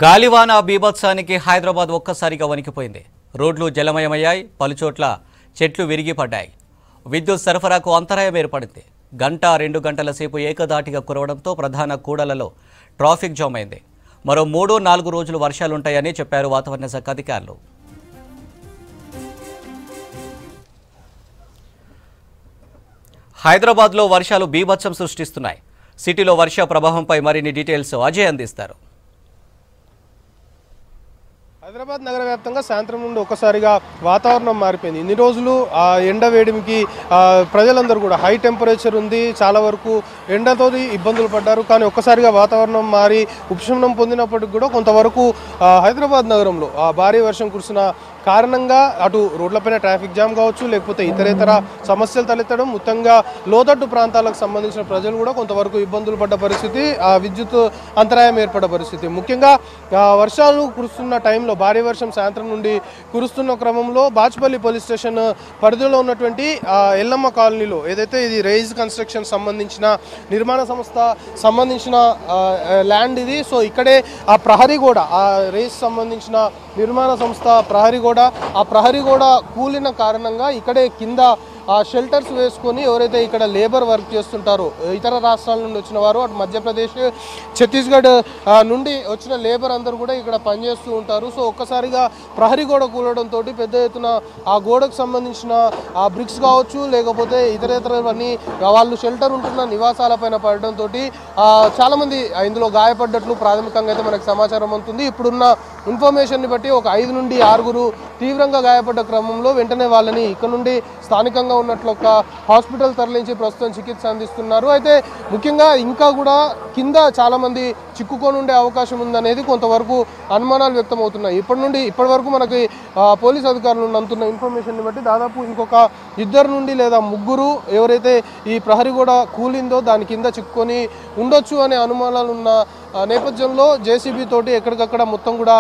గాలివాన బీభత్సానికి హైదరాబాద్ ఒక్కసారిగా వణికిపోయింది. రోడ్లు జలమయమయ్యాయి, పలుచోట్ల చెట్లు విరిగి పడ్డాయి. విద్యుత్ సరఫరాకు అంతరాయం ఏర్పడింది. గంట 2 గంటల సేపు ఏకదాటిగా కురవడంతో ప్రధాన కూడళ్లలో ట్రాఫిక్ జామ్ అయింది. మరో 3-4 రోజులు వర్షాలుంటాయని చెప్పారు వాతావరణ శాఖ అధికారులు. హైదరాబాద్లో వర్షాలు బీభత్సం సృష్టిస్తున్నాయి. సిటీలో వర్ష ప్రభావంపై మరిన్ని డీటెయిల్స్ అజయ్ అందిస్తారు. హైదరాబాద్ నగర వ్యాప్తంగా సాయంత్రం నుండి ఒక్కసారిగా వాతావరణం మారిపోయింది. ఇన్ని రోజులు ఆ ఎండ వేడిమికి ప్రజలందరూ కూడా హై టెంపరేచర్ ఉంది, చాలా వరకు ఎండతో ఇబ్బందులు పడ్డారు. కానీ ఒక్కసారిగా వాతావరణం మారి ఉపశమనం పొందినప్పటికి కూడా కొంతవరకు హైదరాబాద్ నగరంలో భారీ వర్షం కురిసిన కారణంగా అటు రోడ్లపైన ట్రాఫిక్ జామ్ కావచ్చు, లేకపోతే ఇతరేతర సమస్యలు తలెత్తడం, మొత్తంగా లోతట్టు ప్రాంతాలకు సంబంధించిన ప్రజలు కూడా కొంతవరకు ఇబ్బందులు పడ్డ పరిస్థితి, విద్యుత్ అంతరాయం ఏర్పడ్డ పరిస్థితి. ముఖ్యంగా వర్షాలు కురుస్తున్న టైంలో భారీ వర్షం సాయంత్రం నుండి కురుస్తున్న క్రమంలో బాచ్పల్లి పోలీస్ స్టేషన్ పరిధిలో ఉన్నటువంటి ఎల్లమ్మ కాలనీలో ఏదైతే ఇది రైజ్ కన్స్ట్రక్షన్ సంబంధించిన నిర్మాణ సంస్థ సంబంధించిన ల్యాండ్ ఇది. సో ఇక్కడే ఆ ప్రహరీ గోడ, ఆ రైజ్ సంబంధించిన నిర్మాణ సంస్థ ప్రహరీ గోడ, ఆ ప్రహరీ గోడ కూలిన కారణంగా ఇక్కడే కింద షెల్టర్స్ వేసుకొని ఎవరైతే ఇక్కడ లేబర్ వర్క్ చేస్తుంటారో, ఇతర రాష్ట్రాల నుండి వచ్చిన వారు, అటు మధ్యప్రదేశ్, ఛత్తీస్గఢ్ నుండి వచ్చిన లేబర్ అందరూ కూడా ఇక్కడ పనిచేస్తూ ఉంటారు. సో ఒక్కసారిగా ప్రహరీ గోడ కూలడంతో పెద్ద ఎత్తున ఆ గోడకు సంబంధించిన ఆ బ్రిక్స్ కావచ్చు, లేకపోతే ఇతరేతరవన్నీ వాళ్ళు షెల్టర్ ఉంటున్న నివాసాలపైన పడడంతో చాలామంది ఇందులో గాయపడ్డట్లు ప్రాథమికంగా అయితే మనకు సమాచారం అందుతుంది. ఇప్పుడున్న ఇన్ఫర్మేషన్ని బట్టి ఒక 5 నుండి 6 తీవ్రంగా గాయపడ్డ క్రమంలో వెంటనే వాళ్ళని ఇక్కడ నుండి స్థానికంగా ఉన్నట్లు ఒక హాస్పిటల్ తరలించి ప్రస్తుతం చికిత్స అందిస్తున్నారు. అయితే ముఖ్యంగా ఇంకా కూడా కింద చాలామంది చిక్కుకొని ఉండే అవకాశం ఉందనేది కొంతవరకు అనుమానాలు వ్యక్తమవుతున్నాయి. ఇప్పటి వరకు మనకి పోలీస్ అధికారులు అందుతున్న ఇన్ఫర్మేషన్ని బట్టి దాదాపు ఇంకొక 2 నుండి లేదా 3 ఎవరైతే ఈ ప్రహరీ గోడ కూలిందో దాని కింద చిక్కుకొని ఉండొచ్చు అనే అనుమానాలు ఉన్న నేపథ్యంలో జేసీబీ తోటి ఎక్కడికక్కడ మొత్తం కూడా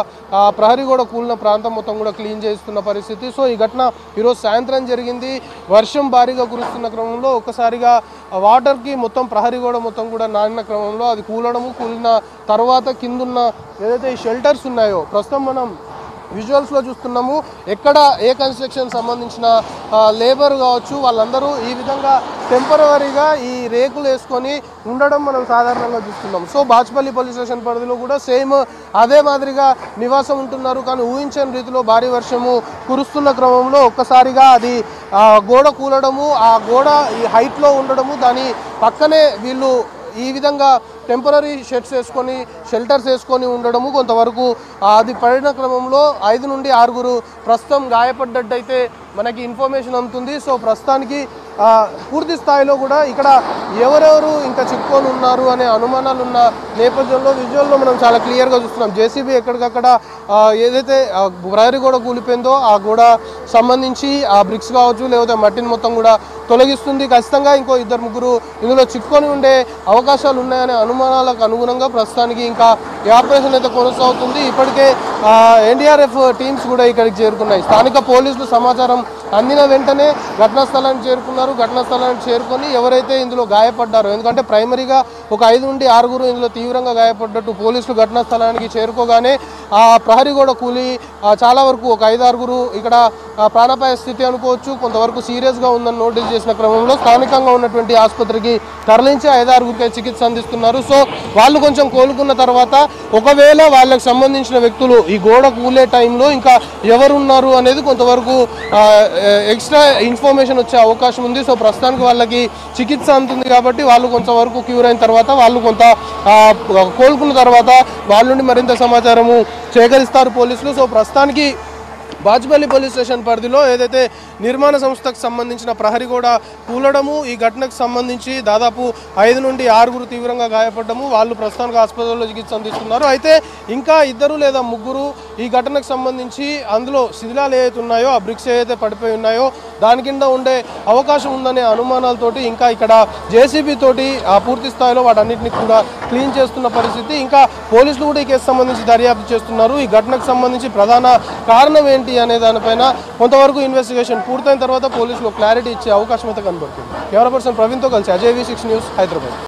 ప్రహరీ గోడ కూలిన ప్రాంతం మొత్తం కూడా క్లీన్ చేస్తున్న పరిస్థితి. సో ఈ ఘటన ఈరోజు సాయంత్రం జరిగింది. వర్షం భారీగా కురుస్తున్న క్రమంలో ఒక్కసారిగా వాటర్కి మొత్తం ప్రహరీ గోడ మొత్తం కూడా నానిన క్రమంలో అది కూలిన తర్వాత కిందున్న ఏదైతే ఈ షెల్టర్స్ ఉన్నాయో ప్రస్తుతం మనం విజువల్స్లో చూస్తున్నాము. ఎక్కడ ఏ కన్స్ట్రక్షన్ సంబంధించిన లేబర్ కావచ్చు వాళ్ళందరూ ఈ విధంగా టెంపరవరీగా ఈ రేకులు వేసుకొని ఉండడం మనం సాధారణంగా చూస్తున్నాం. సో బాచ్పల్లి పోలీస్ స్టేషన్ పరిధిలో కూడా సేమ్ అదే మాదిరిగా నివాసం ఉంటున్నారు. కానీ ఊహించని రీతిలో భారీ వర్షము కురుస్తున్న క్రమంలో ఒక్కసారిగా అది గోడ కూలడము, ఆ గోడ ఈ హైట్లో ఉండడము, దాని పక్కనే వీళ్ళు ఈ విధంగా టెంపరీ షెల్టర్స్ వేసుకొని ఉండడము కొంతవరకు అది పడిన క్రమంలో 5 నుండి 6 ప్రస్తుతం గాయపడ్డట్టయితే మనకి ఇన్ఫర్మేషన్ అందుతుంది. సో ప్రస్తుతానికి పూర్తి స్థాయిలో కూడా ఇక్కడ ఎవరెవరు ఇంకా చిక్కుకొని ఉన్నారు అనే అనుమానాలు ఉన్న నేపథ్యంలో విజువల్లో మనం చాలా క్లియర్గా చూస్తున్నాం. జేసీబీ ఎక్కడికక్కడ ఏదైతే ప్రహరీ గోడ కూలిపోయిందో ఆ గోడ సంబంధించి ఆ బ్రిక్స్ కావచ్చు, లేకపోతే మట్టిని మొత్తం కూడా తొలగిస్తుంది. ఖచ్చితంగా ఇంకో 2-3 ఇందులో చిక్కుకొని ఉండే అవకాశాలు ఉన్నాయనే అనుమానాలకు అనుగుణంగా ప్రస్తుతానికి ఇంకా ఈ ఆపరేషన్ అయితే కొనసాగుతుంది. ఇప్పటికే ఎన్డీఆర్ఎఫ్ టీమ్స్ కూడా ఇక్కడికి చేరుకున్నాయి. స్థానిక పోలీసులు సమాచారం అందిన వెంటనే ఘటనా స్థలానికి చేరుకున్నారు. ఘటనా స్థలానికి చేరుకొని ఎవరైతే ఇందులో గాయపడ్డారో, ఎందుకంటే ప్రైమరీగా ఒక 5 నుండి 6 ఇందులో తీవ్రంగా గాయపడ్డట్టు పోలీసులు ఘటనా స్థలానికి చేరుకోగానే ఆ ప్రహరీ గోడ కూలి చాలా వరకు ఒక 5-6 ఇక్కడ ప్రాణాపాయ స్థితి అనుకోవచ్చు, కొంతవరకు సీరియస్గా ఉందని నోటీస్ చేసిన క్రమంలో స్థానికంగా ఉన్నటువంటి ఆసుపత్రికి తరలించి 5-6 చికిత్స అందిస్తున్నారు. సో వాళ్ళు కొంచెం కోలుకున్న తర్వాత ఒకవేళ వాళ్ళకి సంబంధించిన వ్యక్తులు ఈ గోడ కూలే టైంలో ఇంకా ఎవరున్నారు అనేది కొంతవరకు ఎక్స్ట్రా ఇన్ఫర్మేషన్ వచ్చే అవకాశం ఉంది. సో ప్రస్తుతానికి వాళ్ళకి చికిత్స అందుతుంది కాబట్టి వాళ్ళు కొంతవరకు క్యూర్ అయిన తర్వాత వాళ్ళు కొంత కోలుకున్న తర్వాత వాళ్ళ నుండి మరింత సమాచారము సేకరిస్తారు పోలీసులు. సో ప్రస్తుతానికి బాచ్పల్లి పోలీస్ స్టేషన్ పరిధిలో ఏదైతే నిర్మాణ సంస్థకు సంబంధించిన ప్రహరీ గోడ కూలడము, ఈ ఘటనకు సంబంధించి దాదాపు 5 నుండి 6 తీవ్రంగా గాయపడ్డము, వాళ్ళు ప్రస్తుతానికి హాస్పిటల్లో చికిత్స అందిస్తున్నారు. అయితే ఇంకా 2 లేదా 3 ఈ ఘటనకు సంబంధించి అందులో శిథిలాలు ఏవైతే ఉన్నాయో, ఆ బ్రిక్స్ ఏవైతే పడిపోయి ఉన్నాయో దాని కింద ఉండే అవకాశం ఉందనే అనుమానాలతోటి ఇంకా ఇక్కడ జేసీబీ తోటి పూర్తి స్థాయిలో వాటన్నిటిని కూడా క్లీన్ చేస్తున్న పరిస్థితి. ఇంకా పోలీసులు కూడా ఈ కేసు సంబంధించి దర్యాప్తు చేస్తున్నారు. ఈ ఘటనకు సంబంధించి ప్రధాన కారణం ఏంటి అనే దానిపైన కొంతవరకు ఇన్వెస్టిగేషన్ పూర్తయిన తర్వాత పోలీసులు క్లారిటీ ఇచ్చే అవకాశం అయితే కనబడుతుంది. కెమెరా పర్సన్ ప్రవీణ్తో కలిసి అజయ్ V6 న్యూస్, హైదరాబాద్.